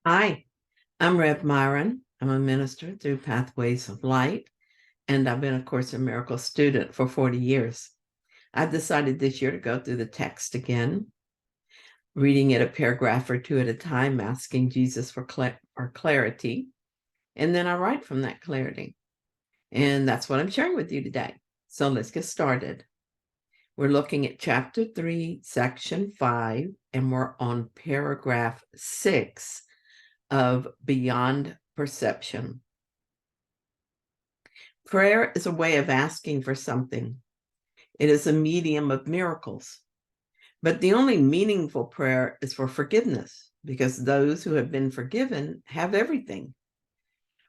Hi, I'm Rev Myron. I'm a minister through Pathways of Light, and I've been a Course in Miracles student for 40 years. I've decided this year to go through the text again, reading it a paragraph or two at a time, asking Jesus for clarity, and then I write from that clarity. And that's what I'm sharing with you today. So let's get started. We're looking at chapter 3, section 5, and we're on paragraph 6 of Beyond Perception. Prayer is a way of asking for something. It is a medium of miracles. But the only meaningful prayer is for forgiveness, because those who have been forgiven have everything.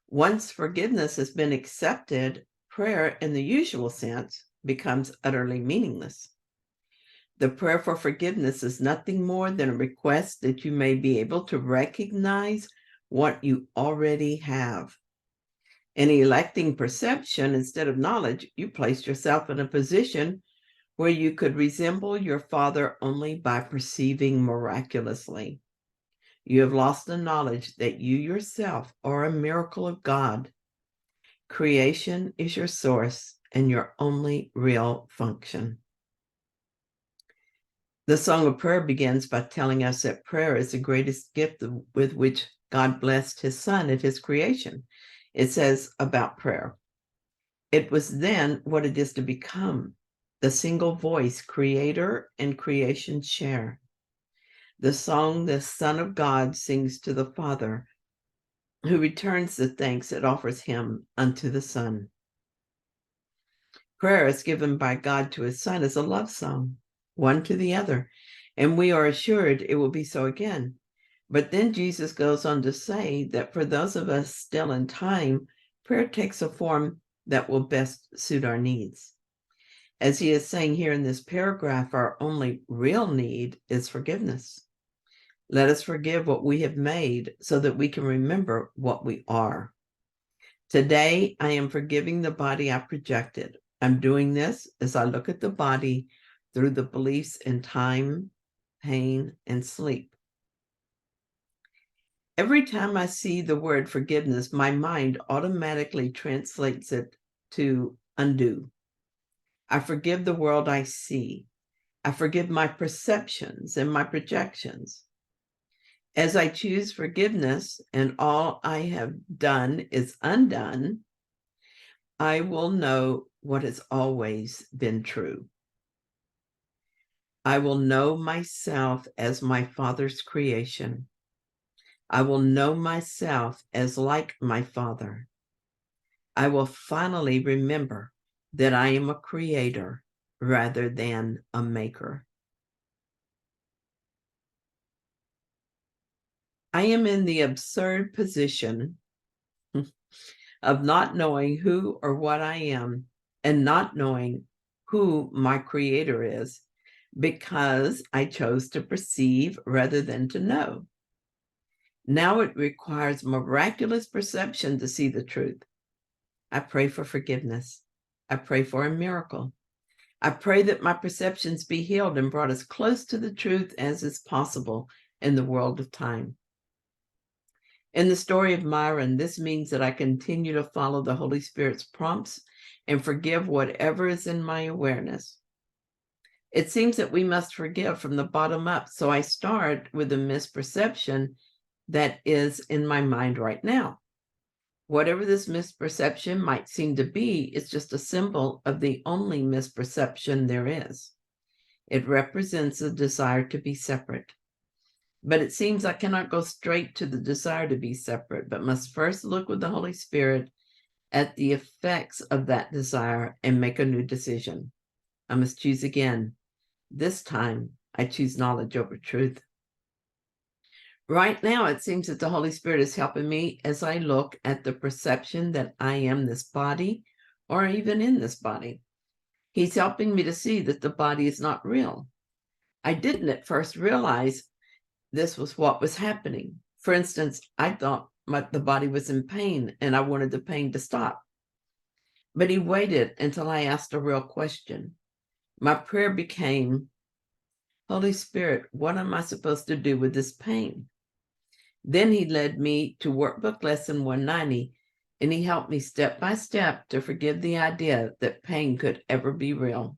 Once forgiveness has been accepted, prayer in the usual sense becomes utterly meaningless. The prayer for forgiveness is nothing more than a request that you may be able to recognize what you already have. In electing perception instead of knowledge, you placed yourself in a position where you could resemble your Father only by perceiving miraculously. You have lost the knowledge that you yourself are a miracle of God. Creation is your source and your only real function. The Song of Prayer begins by telling us that prayer is the greatest gift with which God blessed his Son at his creation. It says about prayer, it was then what it is to become, the single voice creator and creation share. The song the Son of God sings to the Father, who returns the thanks it offers him unto the Son. Prayer is given by God to his Son as a love song, one to the other, and we are assured it will be so again. But then Jesus goes on to say that for those of us still in time, prayer takes a form that will best suit our needs. As he is saying here in this paragraph, our only real need is forgiveness. Let us forgive what we have made so that we can remember what we are. Today, I am forgiving the body I projected. I'm doing this as I look at the body through the beliefs in time, pain, and sleep. Every time I see the word forgiveness, my mind automatically translates it to undo. I forgive the world I see. I forgive my perceptions and my projections. As I choose forgiveness and all I have done is undone, I will know what has always been true. I will know myself as my Father's creation. I will know myself as like my Father. I will finally remember that I am a creator rather than a maker. I am in the absurd position of not knowing who or what I am and not knowing who my creator is because I chose to perceive rather than to know. Now it requires miraculous perception to see the truth. I pray for forgiveness. I pray for a miracle. I pray that my perceptions be healed and brought as close to the truth as is possible in the world of time. In the story of Myron, this means that I continue to follow the Holy Spirit's prompts and forgive whatever is in my awareness. It seems that we must forgive from the bottom up, so I start with a misperception that is in my mind right now. Whatever this misperception might seem to be, it's just a symbol of the only misperception there is. It represents a desire to be separate. But it seems I cannot go straight to the desire to be separate, but must first look with the Holy Spirit at the effects of that desire and make a new decision. I must choose again. This time, I choose knowledge over truth. Right now, it seems that the Holy Spirit is helping me as I look at the perception that I am this body or even in this body. He's helping me to see that the body is not real. I didn't at first realize this was what was happening. For instance, I thought the body was in pain and I wanted the pain to stop. But he waited until I asked a real question. My prayer became, Holy Spirit, what am I supposed to do with this pain? Then he led me to workbook lesson 190, and he helped me step by step to forgive the idea that pain could ever be real.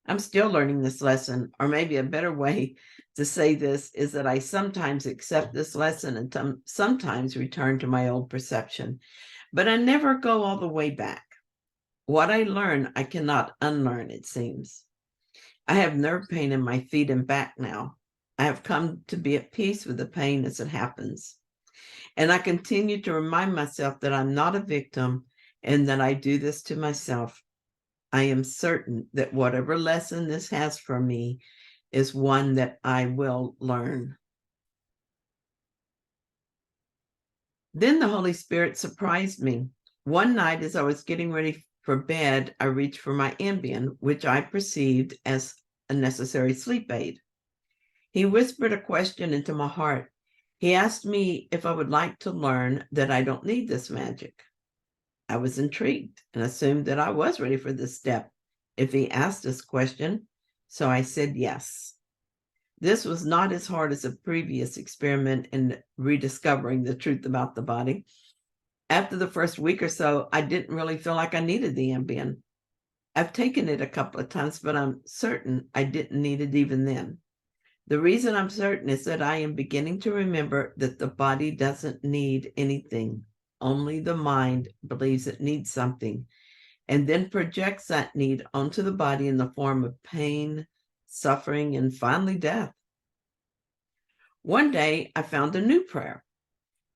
I'm still learning this lesson, or maybe a better way to say this is that I sometimes accept this lesson and sometimes return to my old perception, but I never go all the way back. What I learn, I cannot unlearn, it seems. I have nerve pain in my feet and back now. I have come to be at peace with the pain as it happens. And I continue to remind myself that I'm not a victim and that I do this to myself. I am certain that whatever lesson this has for me is one that I will learn. Then the Holy Spirit surprised me. One night, as I was getting ready for bed, I reached for my Ambien, which I perceived as a necessary sleep aid. He whispered a question into my heart. He asked me if I would like to learn that I don't need this magic. I was intrigued and assumed that I was ready for this step if he asked this question, so I said yes. This was not as hard as a previous experiment in rediscovering the truth about the body. After the first week or so, I didn't really feel like I needed the Ambien. I've taken it a couple of times, but I'm certain I didn't need it even then. The reason I'm certain is that I am beginning to remember that the body doesn't need anything. Only the mind believes it needs something and then projects that need onto the body in the form of pain, suffering, and finally death. One day, I found a new prayer.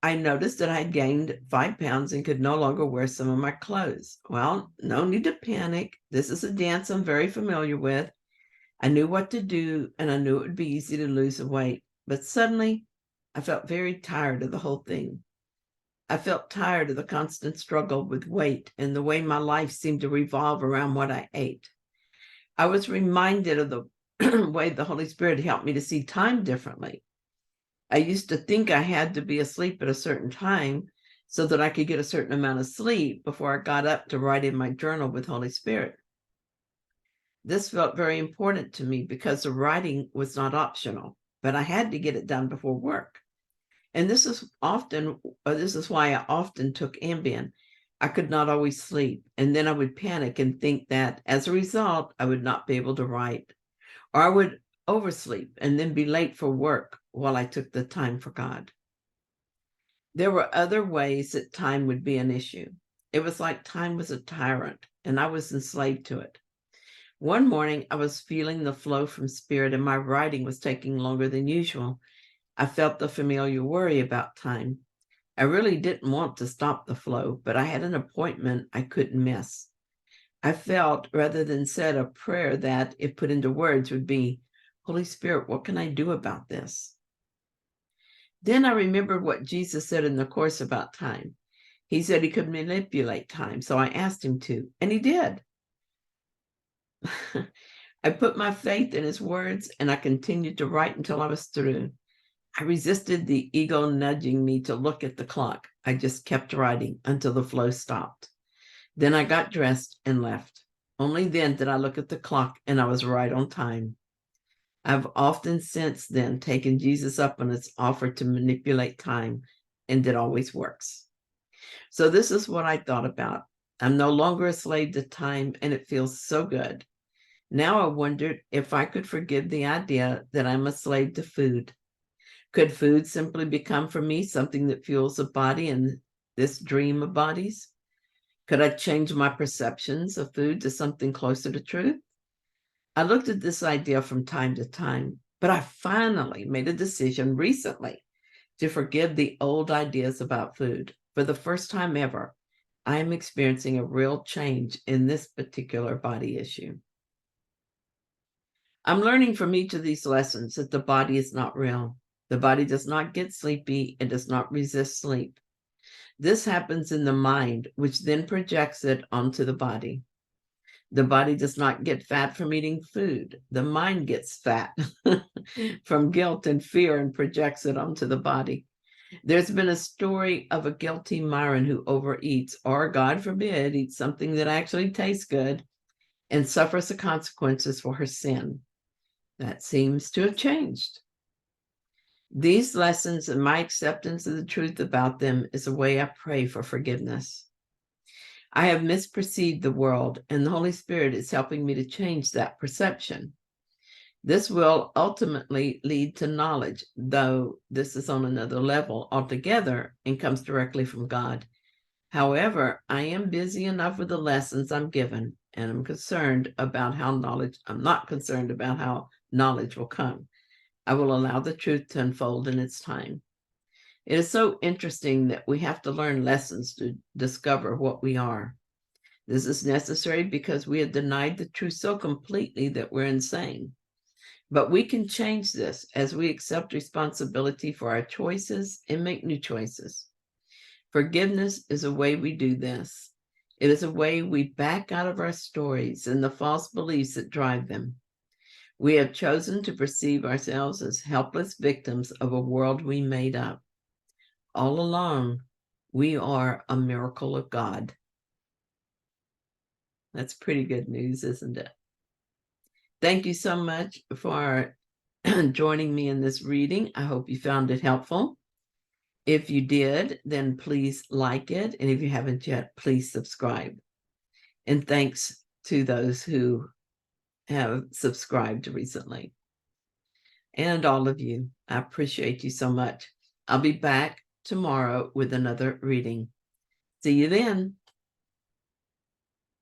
I noticed that I had gained 5 pounds and could no longer wear some of my clothes. Well, no need to panic. This is a dance I'm very familiar with. I knew what to do, and I knew it would be easy to lose the weight. But suddenly, I felt very tired of the whole thing. I felt tired of the constant struggle with weight and the way my life seemed to revolve around what I ate. I was reminded of the way the Holy Spirit helped me to see time differently. I used to think I had to be asleep at a certain time so that I could get a certain amount of sleep before I got up to write in my journal with Holy Spirit. This felt very important to me because the writing was not optional, but I had to get it done before work. And this is why I often took Ambien. I could not always sleep, and then I would panic and think that as a result, I would not be able to write, or I would oversleep and then be late for work while I took the time for God. There were other ways that time would be an issue. It was like time was a tyrant, and I was enslaved to it. One morning, I was feeling the flow from Spirit, and my writing was taking longer than usual. I felt the familiar worry about time. I really didn't want to stop the flow, but I had an appointment I couldn't miss. I felt, rather than said, a prayer that, if put into words, would be, Holy Spirit, what can I do about this? Then I remembered what Jesus said in the Course about time. He said he could manipulate time, so I asked him to, and he did. I put my faith in his words, and I continued to write until I was through. I resisted the ego nudging me to look at the clock. I just kept writing until the flow stopped. Then I got dressed and left. Only then did I look at the clock, and I was right on time. I've often since then taken Jesus up on his offer to manipulate time, and it always works. So this is what I thought about. I'm no longer a slave to time, and it feels so good. Now I wondered if I could forgive the idea that I'm a slave to food. Could food simply become for me something that fuels the body in this dream of bodies? Could I change my perceptions of food to something closer to truth? I looked at this idea from time to time, but I finally made a decision recently to forgive the old ideas about food. For the first time ever, I am experiencing a real change in this particular body issue. I'm learning from each of these lessons that the body is not real. The body does not get sleepy. It does not resist sleep. This happens in the mind, which then projects it onto the body. The body does not get fat from eating food. The mind gets fat from guilt and fear and projects it onto the body. There's been a story of a guilty Myron who overeats, or God forbid, eats something that actually tastes good and suffers the consequences for her sin. That seems to have changed. These lessons and my acceptance of the truth about them is a way I pray for forgiveness. I have misperceived the world, and the Holy Spirit is helping me to change that perception. This will ultimately lead to knowledge, though this is on another level altogether and comes directly from God. However, I am busy enough with the lessons I'm given, and I'm not concerned about how knowledge will come. I will allow the truth to unfold in its time. It is so interesting that we have to learn lessons to discover what we are. This is necessary because we have denied the truth so completely that we're insane. But we can change this as we accept responsibility for our choices and make new choices. Forgiveness is a way we do this. It is a way we back out of our stories and the false beliefs that drive them. We have chosen to perceive ourselves as helpless victims of a world we made up. All along, we are a miracle of God. That's pretty good news, isn't it? Thank you so much for joining me in this reading. I hope you found it helpful. If you did, then please like it. And if you haven't yet, please subscribe. And thanks to those who have subscribed recently. And all of you, I appreciate you so much. I'll be back tomorrow with another reading. See you then.